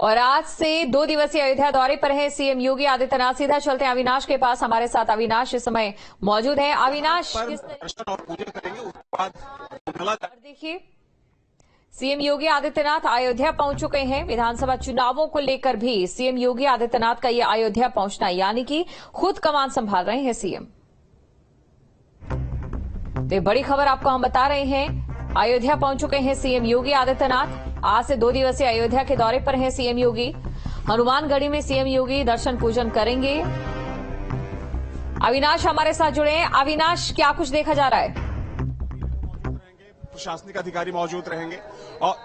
और आज से 2 दिवसीय अयोध्या दौरे पर है सीएम योगी आदित्यनाथ। सीधा चलते हैं अविनाश के पास। हमारे साथ अविनाश इस समय मौजूद है। अविनाश, देखिए, सीएम योगी आदित्यनाथ अयोध्या पहुंच चुके हैं। विधानसभा चुनावों को लेकर भी सीएम योगी आदित्यनाथ का ये अयोध्या पहुंचना, यानी कि खुद कमान संभाल रहे हैं सीएम। तो बड़ी खबर आपको हम बता रहे हैं, अयोध्या पहुंच चुके हैं सीएम योगी आदित्यनाथ। आज से 2 दिवसीय अयोध्या के दौरे पर हैं सीएम योगी। हनुमानगढ़ी में सीएम योगी दर्शन पूजन करेंगे। अविनाश हमारे साथ जुड़े हैं। अविनाश, क्या कुछ देखा जा रहा है? प्रशासनिक अधिकारी मौजूद रहेंगे और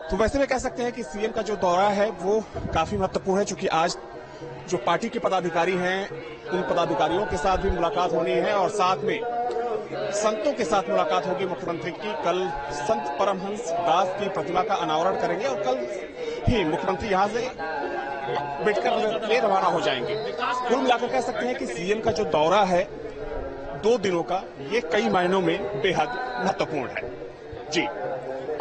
तो वैसे में कह सकते हैं कि सीएम का जो दौरा है वो काफी महत्वपूर्ण है, क्योंकि आज जो पार्टी के पदाधिकारी हैं उन पदाधिकारियों के साथ भी मुलाकात होनी है और साथ में संतों के साथ मुलाकात होगी मुख्यमंत्री की। कल संत परमहंस दास की प्रतिमा का अनावरण करेंगे और कल ही मुख्यमंत्री यहां से अम्बेडकर ले रवाना हो जाएंगे। कुल मिलाकर कह सकते हैं कि सीएम का जो दौरा है 2 दिनों का, ये कई मायनों में बेहद महत्वपूर्ण है। जी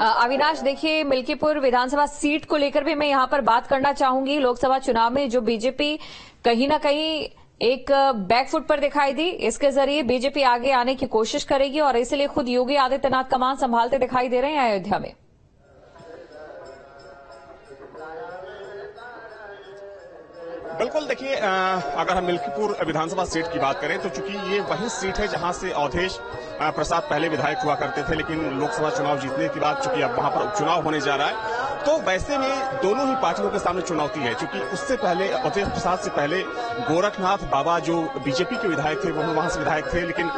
अविनाश, देखिए, मिल्कीपुर विधानसभा सीट को लेकर भी मैं यहां पर बात करना चाहूंगी। लोकसभा चुनाव में जो बीजेपी कहीं ना कहीं एक बैकफुट पर दिखाई दी, इसके जरिए बीजेपी आगे आने की कोशिश करेगी और इसलिए खुद योगी आदित्यनाथ कमान संभालते दिखाई दे रहे हैं अयोध्या में। बिल्कुल, देखिए, अगर हम मिल्कीपुर विधानसभा सीट की बात करें तो चूंकि ये वही सीट है जहां से अवधेश प्रसाद पहले विधायक हुआ करते थे, लेकिन लोकसभा चुनाव जीतने के बाद चूंकि अब वहां पर उपचुनाव होने जा रहा है, तो वैसे में दोनों ही पार्टियों के सामने चुनौती है। क्योंकि उससे पहले अवधेश प्रसाद से पहले गोरखनाथ बाबा जो बीजेपी के विधायक थे वो वहां से विधायक थे, लेकिन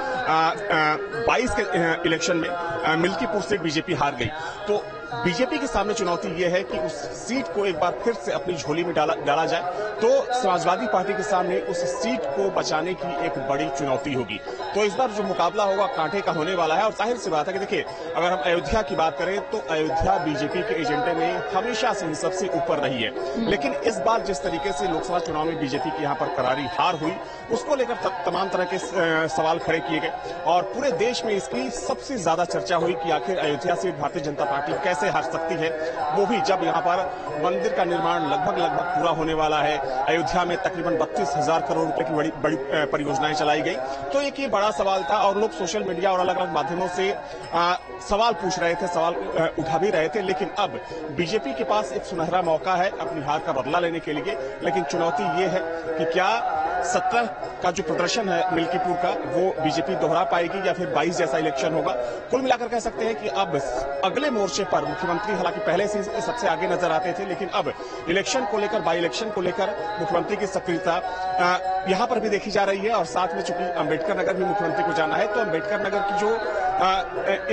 22 के इलेक्शन में मिल्कीपुर सीट बीजेपी हार गई। तो बीजेपी के सामने चुनौती यह है कि उस सीट को एक बार फिर से अपनी झोली में डाला जाए, तो समाजवादी पार्टी के सामने उस सीट को बचाने की एक बड़ी चुनौती होगी। तो इस बार जो मुकाबला होगा कांटे का होने वाला है। और जाहिर सी बात है कि देखिए, अगर हम अयोध्या की बात करें तो अयोध्या बीजेपी के एजेंडे में हमेशा से ही सबसे ऊपर रही है, लेकिन इस बार जिस तरीके से लोकसभा चुनाव में बीजेपी की यहाँ पर करारी हार हुई, उसको लेकर तमाम तरह के सवाल खड़े किए गए और पूरे देश में इसकी सबसे ज्यादा चर्चा हुई कि आखिर अयोध्या सीट भारतीय जनता पार्टी कैसे हार सकती है, वो भी जब यहाँ पर मंदिर का निर्माण लगभग पूरा होने वाला है। अयोध्या में तकरीबन 32,000 करोड़ रुपए की बड़ी परियोजनाएं चलाई गई। तो एक ये बड़ा सवाल था और लोग सोशल मीडिया और अलग अलग माध्यमों से सवाल पूछ रहे थे, सवाल उठा भी रहे थे। लेकिन अब बीजेपी के पास एक सुनहरा मौका है अपनी हार का बदला लेने के लिए, लेकिन चुनौती ये है कि क्या 17 का जो प्रदर्शन है मिल्कीपुर का वो बीजेपी दोहरा पाएगी या फिर 22 जैसा इलेक्शन होगा। कुल मिलाकर कह सकते हैं कि अब अगले मोर्चे पर मुख्यमंत्री हालांकि पहले से सबसे आगे नजर आते थे, लेकिन अब इलेक्शन को लेकर, बाई इलेक्शन को लेकर मुख्यमंत्री की सक्रियता यहां पर भी देखी जा रही है। और साथ में चूंकि अम्बेडकर नगर भी मुख्यमंत्री को जाना है, तो अम्बेडकर नगर की जो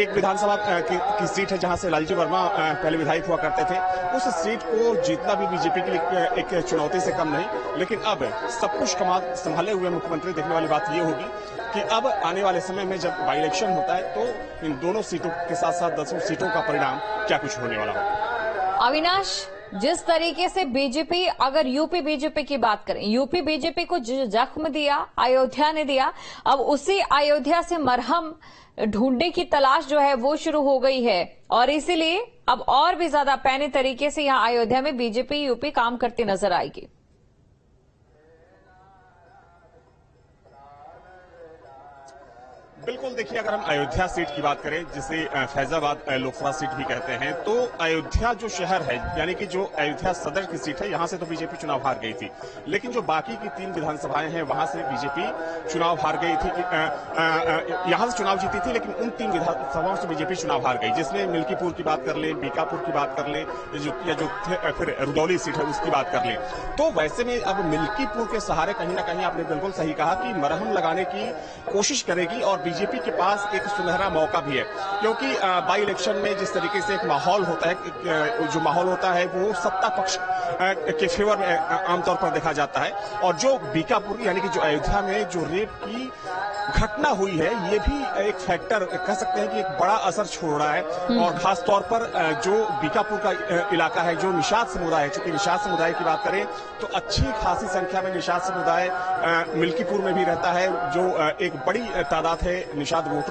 एक विधानसभा की सीट है जहां से लालजी वर्मा पहले विधायक हुआ करते थे, उस सीट को जीतना भी बीजेपी के लिए एक चुनौती से कम नहीं। लेकिन अब सब कुछ कमान संभाले हुए मुख्यमंत्री, देखने वाली बात यह होगी कि अब आने वाले समय में जब बाई इलेक्शन होता है तो इन दोनों सीटों के साथ साथ 10 सीटों का परिणाम क्या कुछ होने वाला होगा। अविनाश, जिस तरीके से बीजेपी, अगर यूपी बीजेपी की बात करें, यूपी बीजेपी को जख्म दिया अयोध्या ने दिया, अब उसी अयोध्या से मरहम ढूंढने की तलाश जो है वो शुरू हो गई है और इसीलिए अब और भी ज्यादा पैने तरीके से यहां अयोध्या में बीजेपी यूपी काम करती नजर आएगी। बिल्कुल, देखिए, अगर हम अयोध्या सीट की बात करें जिसे फैजाबाद लोकसभा सीट भी कहते हैं, तो अयोध्या जो शहर है, यानी कि जो अयोध्या सदर की सीट है, यहां से तो बीजेपी चुनाव हार गई थी, लेकिन जो बाकी की 3 विधानसभाएं हैं वहां से बीजेपी चुनाव हार गई थी। यहां से चुनाव जीती थी, लेकिन उन 3 विधानसभाओं से बीजेपी चुनाव हार गई, जिसमें मिल्कीपुर की बात कर लें, बीकापुर की बात कर लें, जो फिर रुदौली सीट है उसकी बात कर लें। तो वैसे में अब मिल्कीपुर के सहारे कहीं ना कहीं आपने बिल्कुल सही कहा कि मरहम लगाने की कोशिश करेगी और बीजेपी के पास एक सुनहरा मौका भी है, क्योंकि बाई इलेक्शन में जिस तरीके से एक माहौल होता है, जो माहौल होता है वो सत्ता पक्ष के फेवर में आमतौर पर देखा जाता है। और जो बीकापुर यानी कि जो अयोध्या में जो रेप की घटना हुई है, ये भी एक फैक्टर कह सकते हैं कि एक बड़ा असर छोड़ रहा है। और खास तौर पर जो बीकापुर का इलाका है, जो निषाद समुदाय है, चूंकि निषाद समुदाय की बात करें तो अच्छी खासी संख्या में निषाद समुदाय मिल्कीपुर में भी रहता है, जो एक बड़ी तादाद है निषाद वोटरों